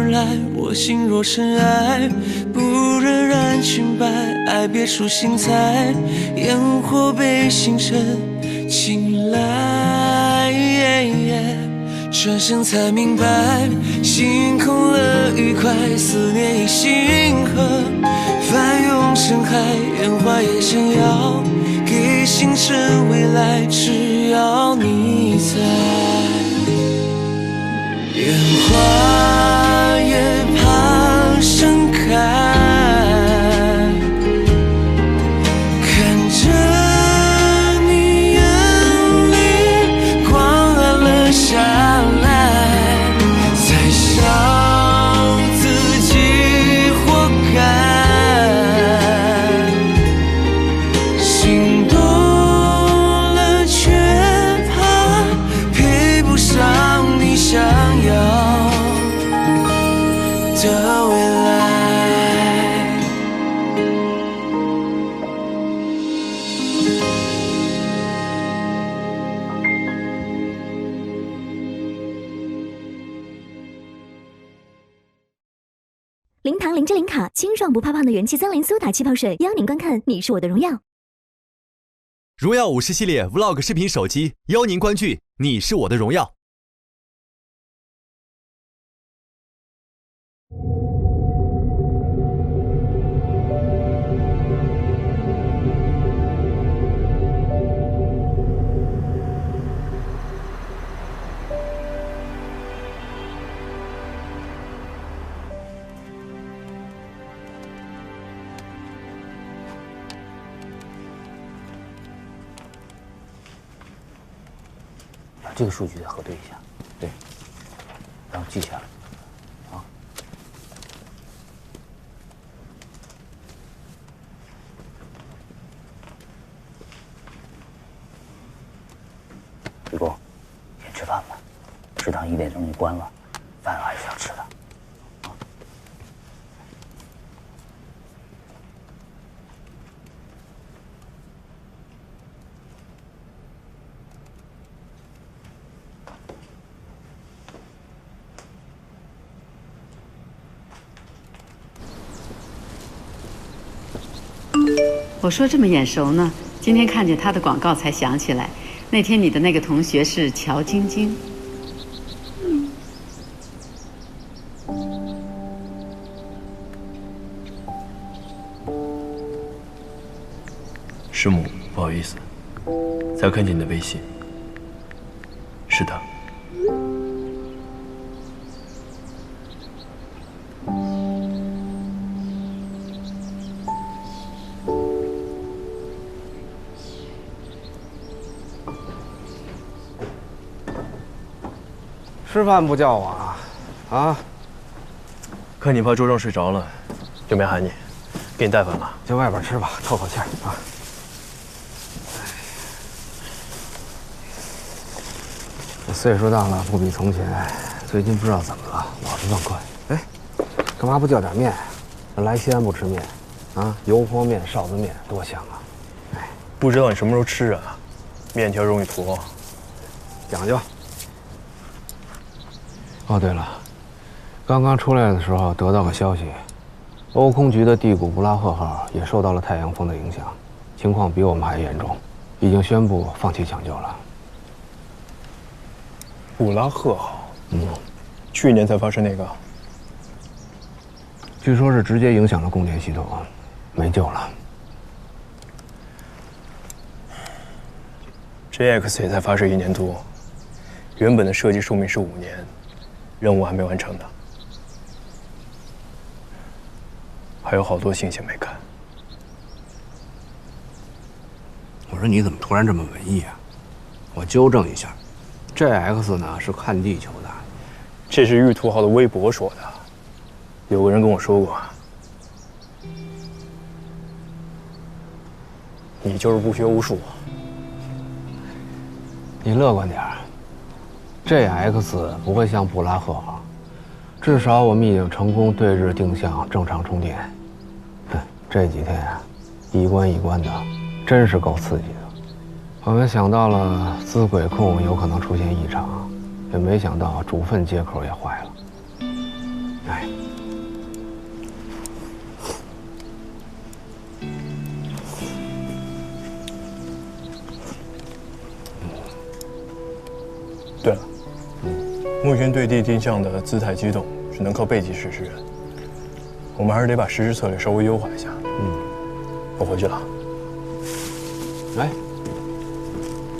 而来，我心若尘埃，不忍染裙摆，爱别出心裁，烟火被星辰青睐。转身才明白，心空了愉快，思念已星河，翻涌深海，烟花也想要给星辰未来，只要你在。烟花也怕盛开，看着你眼里光暗了下来，才笑自己活该。心动了却怕配不上你想要的未来。零糖零脂零卡，清爽不怕胖的元气森林苏打气泡水，邀您观看《你是我的荣耀》。荣耀50系列 Vlog 视频手机，邀您观剧《你是我的荣耀》。把这个数据再核对一下，对，然后记下来，啊。李工，先吃饭吧，食堂1点钟就关了，饭还是要吃的。 我说这么眼熟呢，今天看见他的广告才想起来，那天你的那个同学是乔晶晶。师母，不好意思，才看见你的微信。是的。 吃饭不叫我啊？啊！看你怕桌上睡着了，就没喊你，给你带饭了。就外边吃吧，透口气儿啊。这岁数大了不比从前，最近不知道怎么了，老是忘惯。哎，干嘛不叫点面？来西安不吃面啊？油泼面、臊子面多香啊！哎，不知道你什么时候吃啊？面条容易坨，讲究。 哦，对了，刚刚出来的时候得到个消息，欧空局的地谷布拉赫号也受到了太阳风的影响，情况比我们还严重，已经宣布放弃抢救了。布拉赫号，去年才发生那个，据说是直接影响了供电系统，没救了。JX 也才发射1年多，原本的设计寿命是5年。 任务还没完成呢，还有好多星星没看。我说你怎么突然这么文艺啊？我纠正一下，JX 呢是看地球的，这是玉兔号的微博说的，有个人跟我说过，你就是不学无术。你乐观点儿。 JX 不会像布拉赫号，至少我们已经成功对日定向正常充电。这几天啊，一关一关的，真是够刺激的。我们想到了资轨控有可能出现异常，也没想到主分接口也坏了。哎，对了，木星对地定向的姿态机动是能靠背脊实施的，我们还是得把实施策略稍微优化一下。我回去了。哎，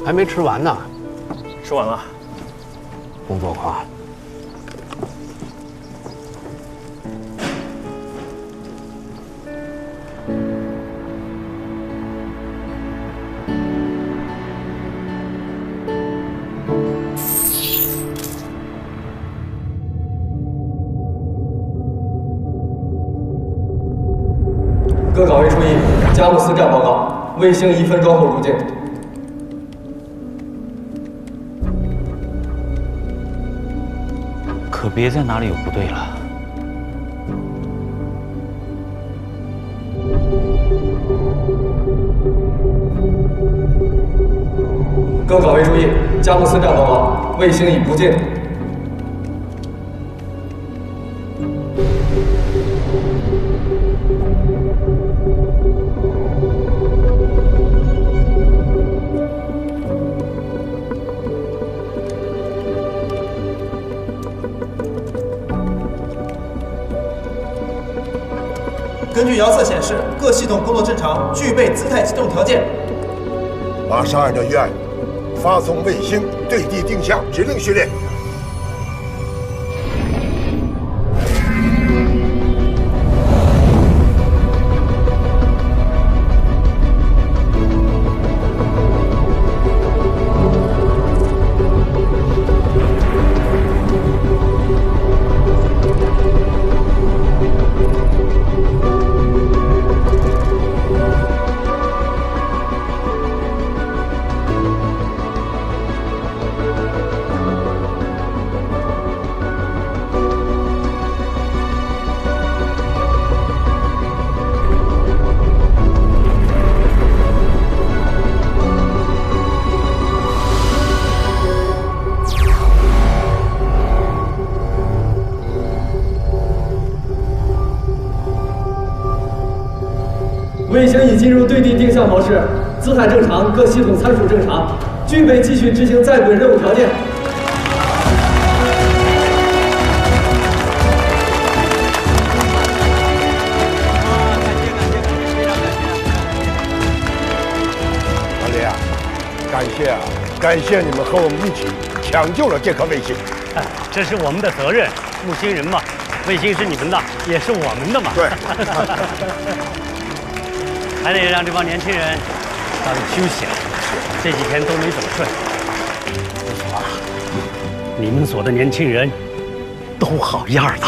还没吃完呢，吃完了。工作狂。各岗位注意，佳木斯战报告，卫星1分钟后入境。可别在哪里有不对了。各岗位注意，佳木斯战报告，卫星已入境。根据遥测显示，各系统工作正常，具备姿态机动条件。马上按照预案，发送卫星对地定向指令序列。卫星已进入对地定向模式，姿态正常，各系统参数正常，具备继续执行在轨任务条件。王林啊，感谢你们和我们一起抢救了这颗卫星。哎，这是我们的责任，木星人嘛，卫星是你们的，也是我们的嘛。对。还得让这帮年轻人早点休息啊，这几天都没怎么睡。不错啊，你们所的年轻人都好样的。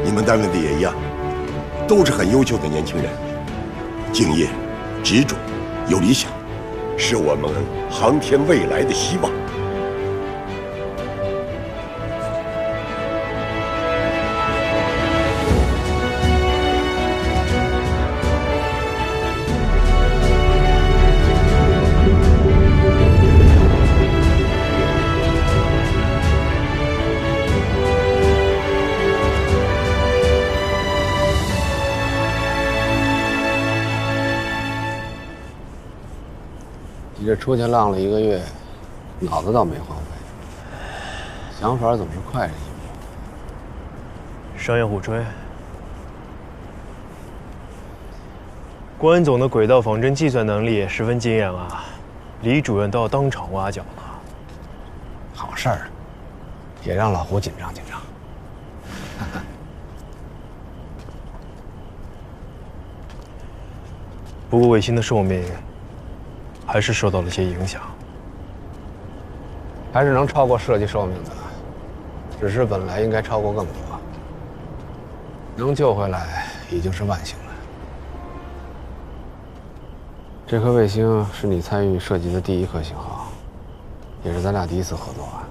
你们单位的也一样，都是很优秀的年轻人，敬业、执着、有理想，是我们航天未来的希望。你这出去浪了1个月，脑子倒没荒废，想法总是快人一步。商业互吹。关总的轨道仿真计算能力也十分惊艳啊，李主任都要当场挖角了。好事儿，也让老胡紧张紧张。不过卫星的寿命还是受到了些影响，还是能超过设计寿命的，只是本来应该超过更多。能救回来已经是万幸了。这颗卫星是你参与设计的第1颗型号，也是咱俩第1次合作啊。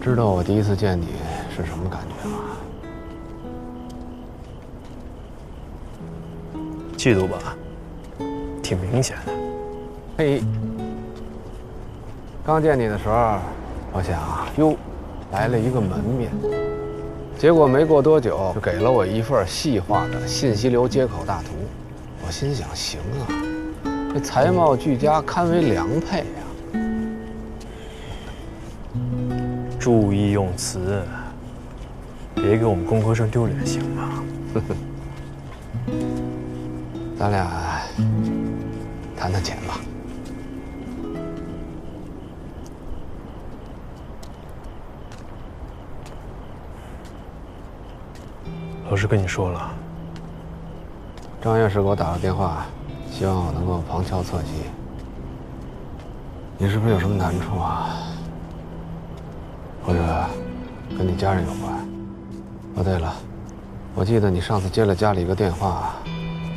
知道我第1次见你是什么感觉吗？嫉妒吧，挺明显的。嘿，刚见你的时候，我想，哟，来了一个门面。结果没过多久，就给了我一份细化的信息流接口大图。我心想，行啊，这才貌俱佳，堪为良配呀。注意用词，别给我们工科生丢脸，行吗？咱俩谈谈钱吧。老师跟你说了，张院士给我打个电话，希望我能够旁敲侧击。你是不是有什么难处啊？或者跟你家人有关？哦，对了，我记得你上次接了家里一个电话，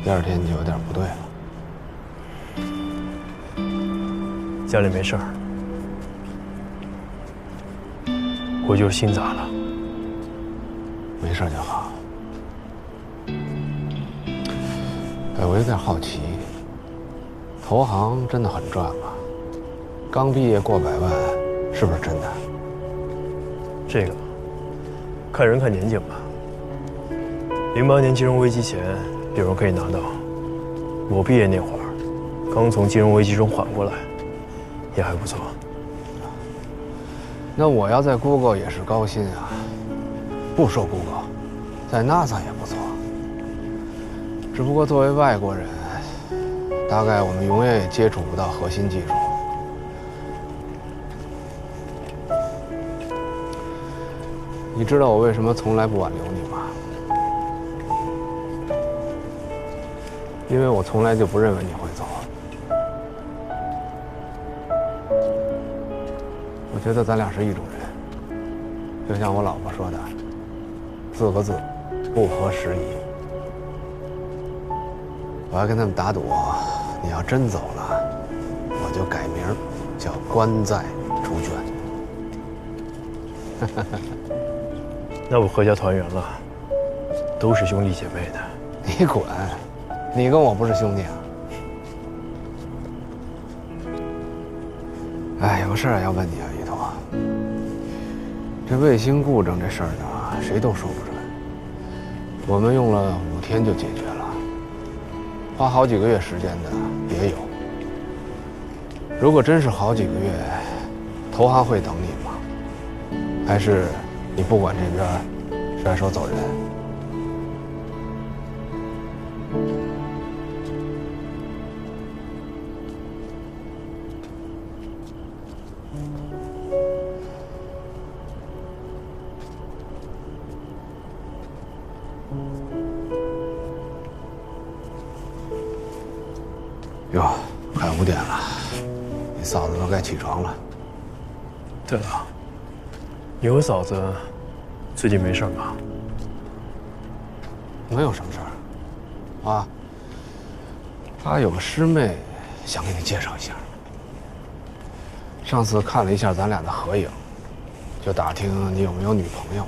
第二天你就有点不对了。家里没事儿，我就是心杂了。没事就好。哎，我有点好奇，投行真的很赚吗？刚毕业过100万，是不是真的？这个看人看年纪吧。08年金融危机前，有人可以拿到。我毕业那会儿，刚从金融危机中缓过来，也还不错。那我要在 Google 也是高薪啊，不说 Google， 在 NASA 也不错。只不过作为外国人，大概我们永远也接触不到核心技术。你知道我为什么从来不挽留你吗？因为我从来就不认为你会走。我觉得咱俩是一种人，就像我老婆说的，4个字，不合时宜。我还跟他们打赌，你要真走了，我就改名叫关在猪圈。那我阖家团圆了，都是兄弟姐妹的。你滚！你跟我不是兄弟啊！哎，有个事儿要问你啊，一头。这卫星故障这事儿呢，谁都说不准。我们用了5天就解决了，花好几个月时间的也有。如果真是好几个月，投行会等你吗？还是你不管这边，甩手走人？哟，快5点了，你嫂子都该起床了。对了，你和嫂子最近没事吧？没有什么事儿，啊，她有个师妹，想给你介绍一下。上次看了一下咱俩的合影，就打听你有没有女朋友。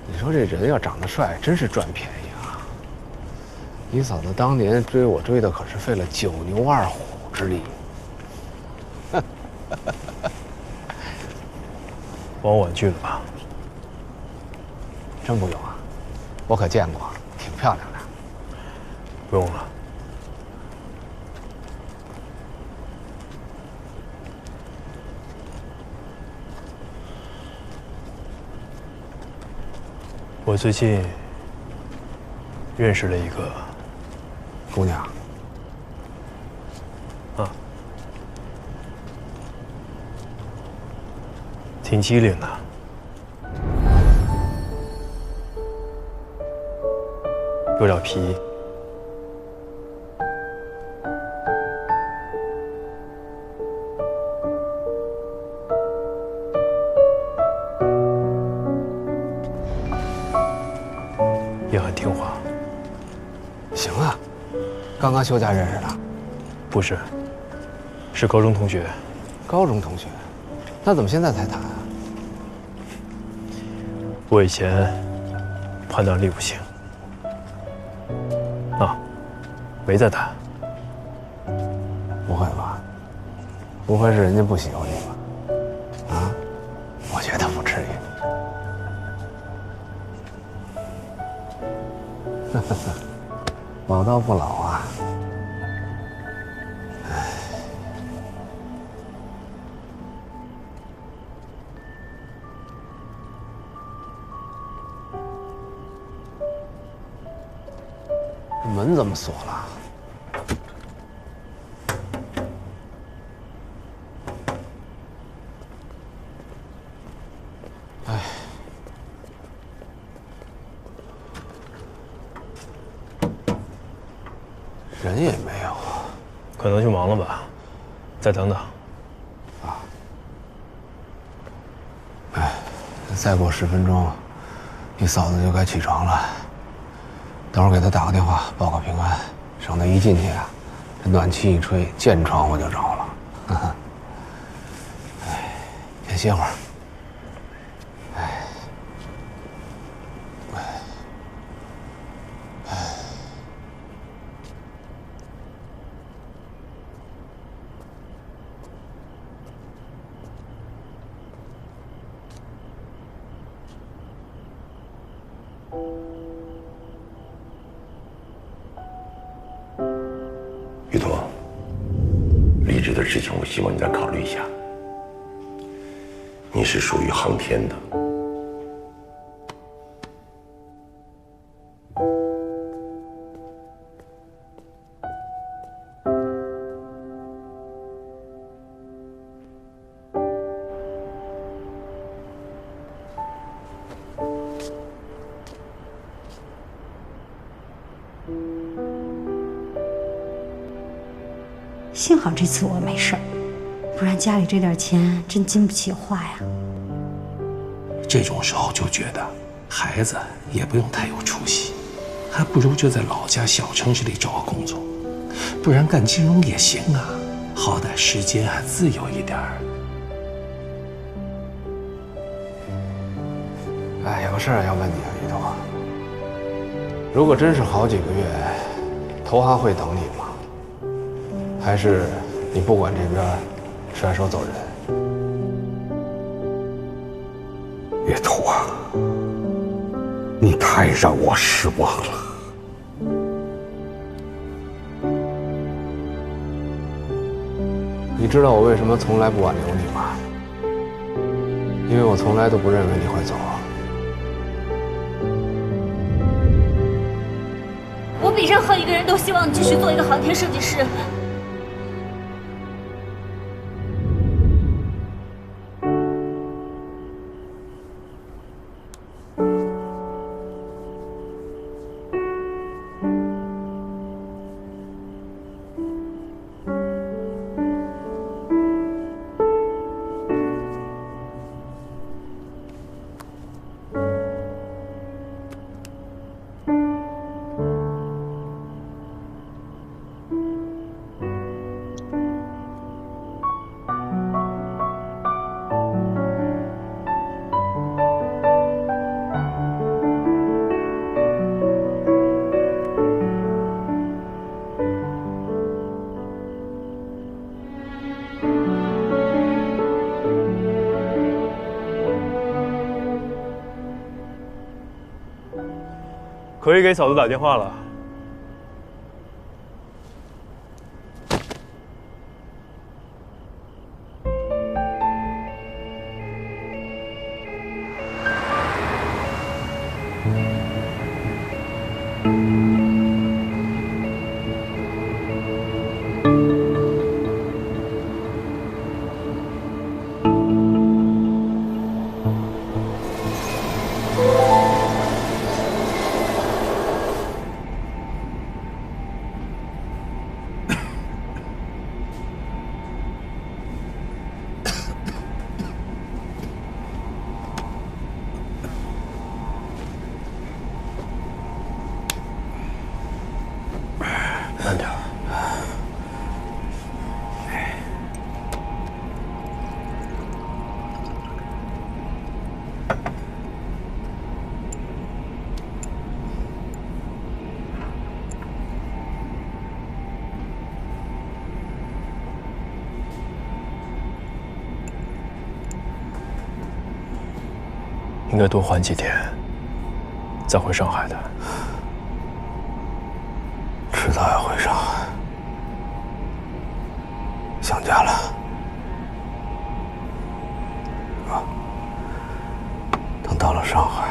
你说这人要长得帅，真是赚便宜啊！你嫂子当年追我追的可是费了9牛2虎之力。帮我婉拒了吧？真不用啊，我可见过，挺漂亮的。不用了。我最近认识了一个姑娘。啊，挺机灵的。有点皮。也很听话。行啊，刚刚休假认识的？不是，是高中同学。高中同学，那怎么现在才谈啊？我以前判断力不行，啊，没再谈。不会吧？不会是人家不喜欢你吧？啊？我觉得不至于。老到不老啊。门怎么锁了？哎，人也没有，可能去忙了吧？再等等。啊。哎，再过10分钟，你嫂子就该起床了。等会儿给她打个电话报个平安，省得一进去啊，这暖气一吹，见床我就着了。哎，先歇会儿。玉彤，离职的事情，我希望你再考虑一下。你是属于航天的，幸好这次我没事儿，不然家里这点钱真经不起花呀。这种时候就觉得孩子也不用太有出息，还不如就在老家小城市里找个工作，不然干金融也行啊，好歹时间还自由一点儿。哎，有个事儿要问你啊，于彤。如果真是好几个月，投行会等你吗？还是你不管这边，甩手走人？玉彤啊，你太让我失望了。你知道我为什么从来不挽留你吗？因为我从来都不认为你会走。我比任何一个人都希望继续做一个航天设计师。可以给嫂子打电话了。应该多缓几天，再回上海的。迟早要回上海，想家了。啊，等到了上海，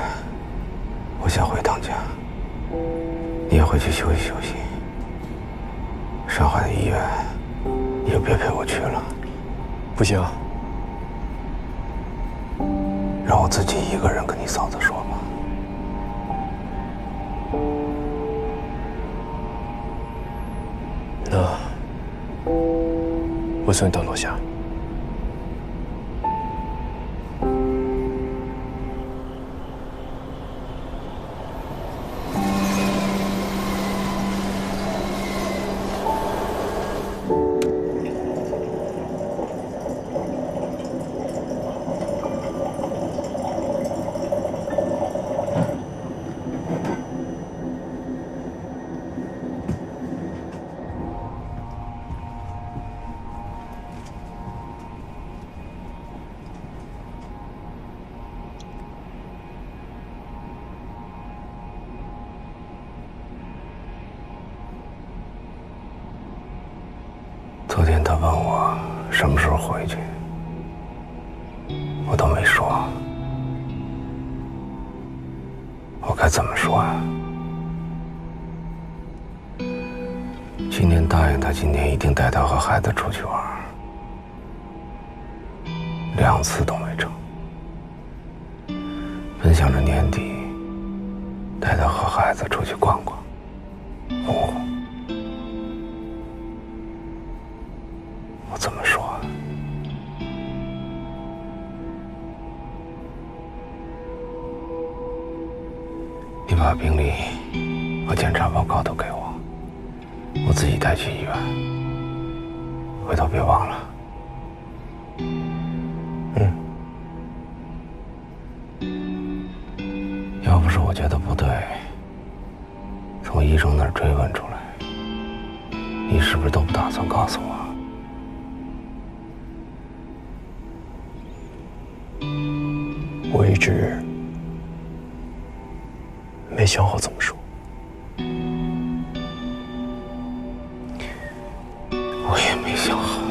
我先回趟家，你也回去休息休息。上海的医院，你就别陪我去了。不行，让我自己一个人跟你嫂子说吧。那我送你到楼下。昨天他问我什么时候回去，我都没说。我该怎么说啊？今年答应他，今年一定带他和孩子出去玩，2次都没成。本想着年底带他和孩子出去逛逛，哄哄。我怎么说啊？你把病历和检查报告都给我，我自己带去医院。回头别忘了。要不是我觉得不对，从医生那儿追问出来，你是不是都不打算告诉我？我一直没想好怎么说。我也没想好。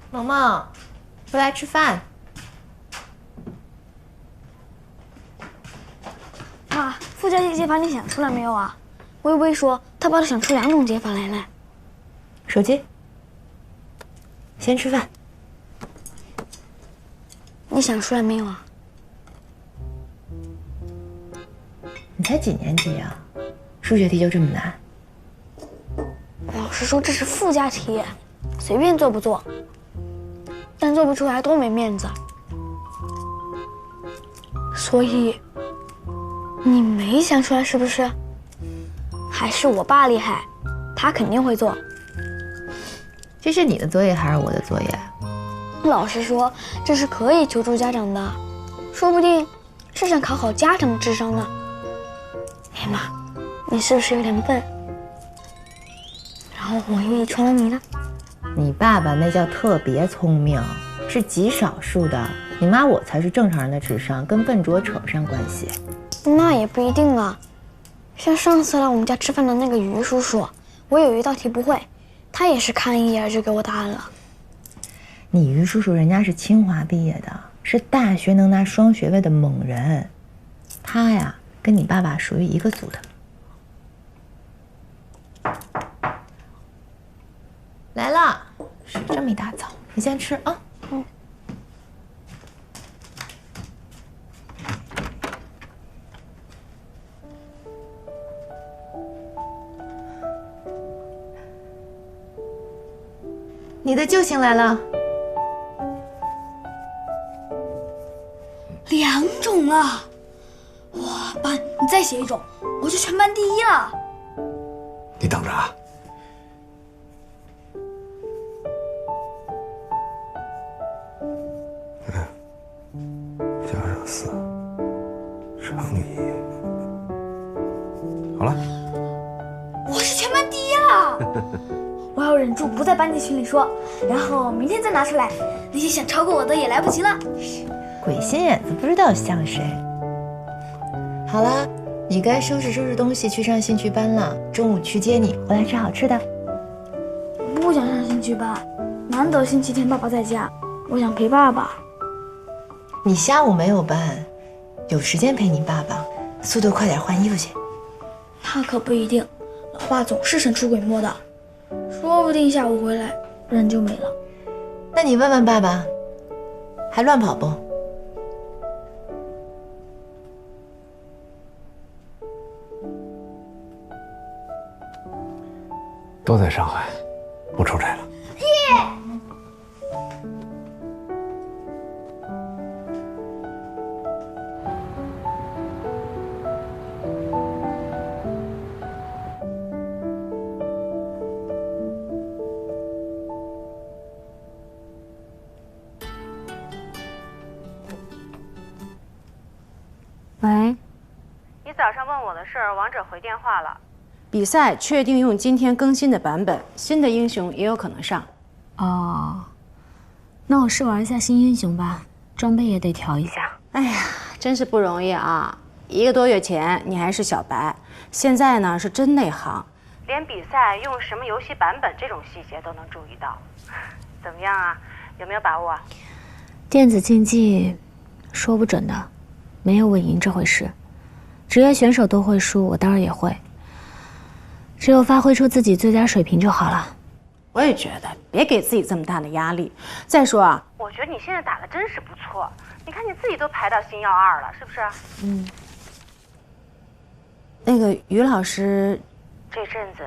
萌萌，回来吃饭。妈，附加解法你想出来没有啊？微微说她爸爸想出2种解法来了。手机，先吃饭。你想出来没有啊？你才几年级啊？数学题就这么难？老师说这是附加题，随便做不做。但但做不出来多没面子。所以，你没想出来是不是？还是我爸厉害，他肯定会做。这是你的作业还是我的作业？老师说这是可以求助家长的，说不定是想考好家长的智商呢。哎妈，你是不是有点笨？然后我又遗传了你呢？你爸爸那叫特别聪明，是极少数的。你妈我才是正常人的智商，跟笨拙扯不上关系。那也不一定啊。像上次来我们家吃饭的那个于叔叔，我有一道题不会，他也是看一眼就给我答案了。你于叔叔人家是清华毕业的，是大学能拿双学位的猛人，他呀跟你爸爸属于一个组的。来了，是这么一大早，你先吃啊。嗯。你的救星来了。2种啊！哇，爸，你再写一种，我就全班第一了。你等着啊。加上4乘以，好了。我是全班第一了！我要忍住不在班级群里说，然后明天再拿出来，那些想超过我的也来不及了。鬼心眼子，不知道像谁。好了，你该收拾收拾东西去上兴趣班了。中午去接你，回来吃好吃的。我不想上兴趣班，难得星期天爸爸在家，我想陪爸爸。你下午没有班，有时间陪你爸爸，速度快点换衣服去。那可不一定，老爸总是神出鬼没的，说不定下午回来人就没了。那你问问爸爸，还乱跑不？都在上海，不出差了。喂，你早上问我的事儿，王者回电话了。比赛确定用今天更新的版本，新的英雄也有可能上。哦，那我试玩一下新英雄吧，装备也得调一下。哎呀，真是不容易啊！1个多月前你还是小白，现在呢是真内行，连比赛用什么游戏版本这种细节都能注意到。怎么样啊？有没有把握？电子竞技，说不准的，没有稳赢这回事。职业选手都会输，我当然也会。只有发挥出自己最佳水平就好了。我也觉得，别给自己这么大的压力。再说啊，我觉得你现在打的真是不错，你看你自己都排到星耀2了，是不是？嗯。那个于老师，这阵子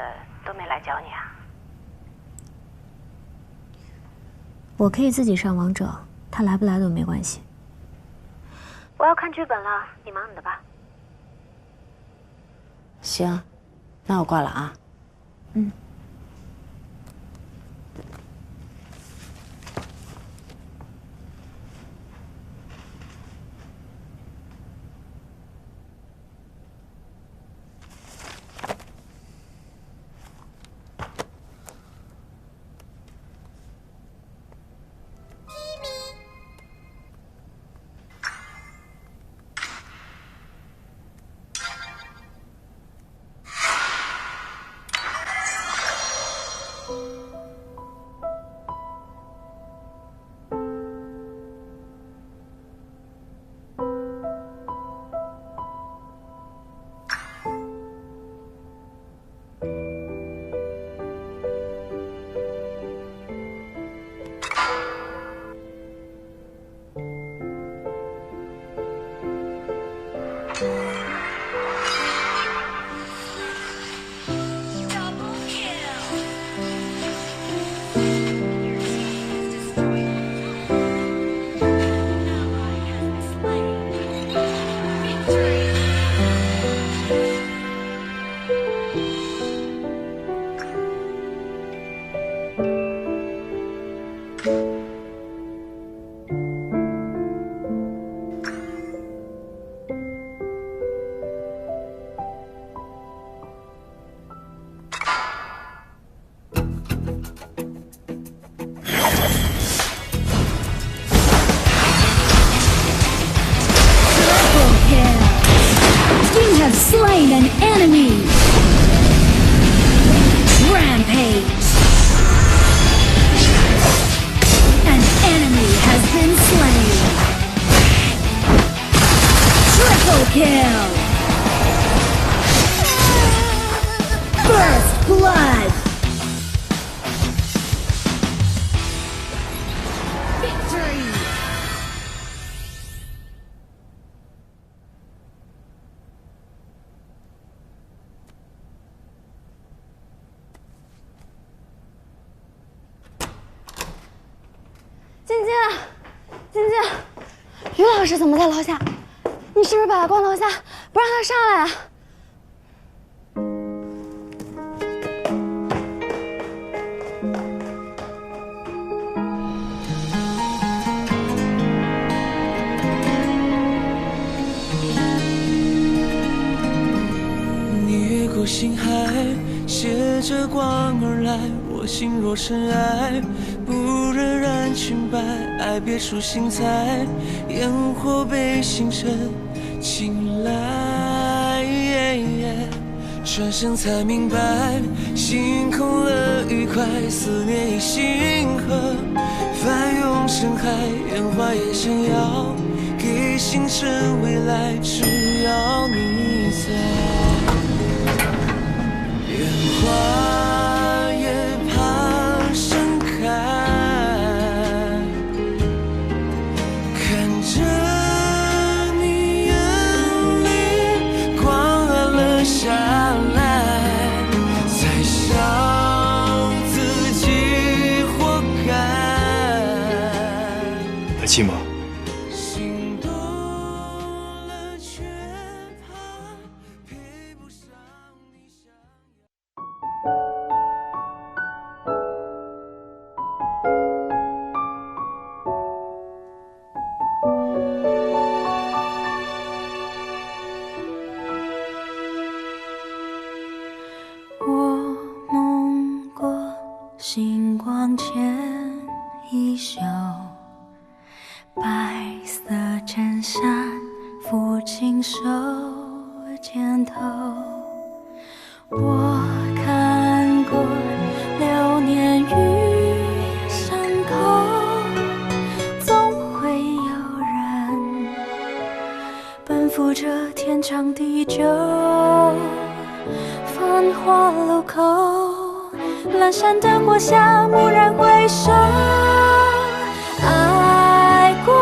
都没来教你啊？我可以自己上王者，他来不来都没关系。我要看剧本了，你忙你的吧。行。那我挂了啊。嗯。Slain an enemy. Rampage. An enemy has been slain. Triple kill. First blood. Victory. 于老师怎么在楼下？你是不是把他关楼下，不让他上来啊？你越过星海，携着光而来，我心若尘埃，不忍染裙摆，爱别出心裁，烟火被星辰青睐。转身才明白，心空了愉快，思念已星河，翻涌成海，烟花也想要给星辰未来，只要你在。烟花也怕盛开，看着你眼里光暗了下来，才想自己活该。来气吗？星光牵衣袖，白色衬衫抚琴手肩头。我看过流年与伤口，总会有人奔赴这天长地久。繁华路口，阑珊灯火下，蓦然回首，爱过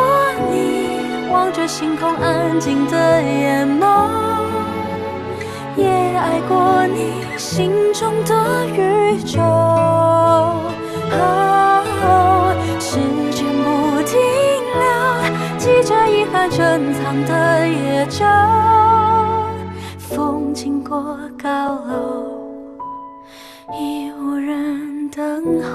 你，望着星空安静的眼眸，也爱过你心中的宇宙。时间不停留，记着遗憾珍藏的夜舟，风经过高楼，已无人等候。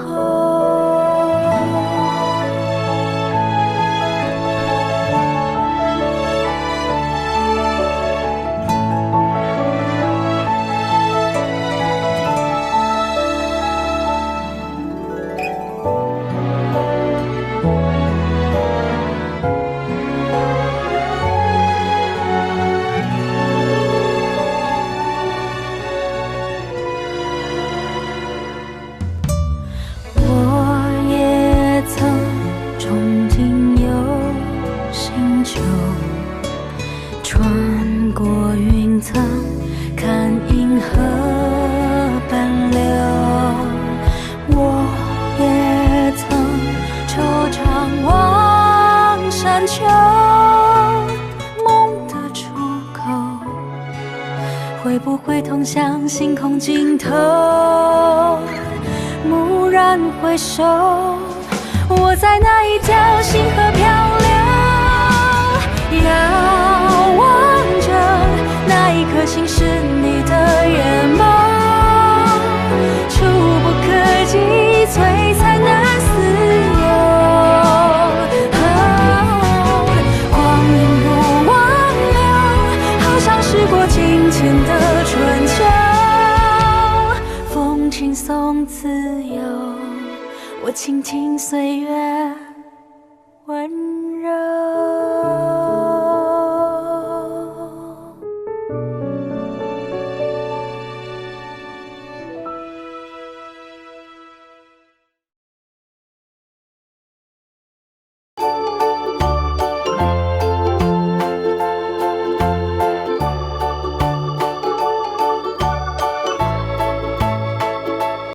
会不会通向星空尽头？蓦然回首，我在那一条星河漂流，遥望着那一颗星是你的眼眸，触不可及，璀璨难似有。岁月。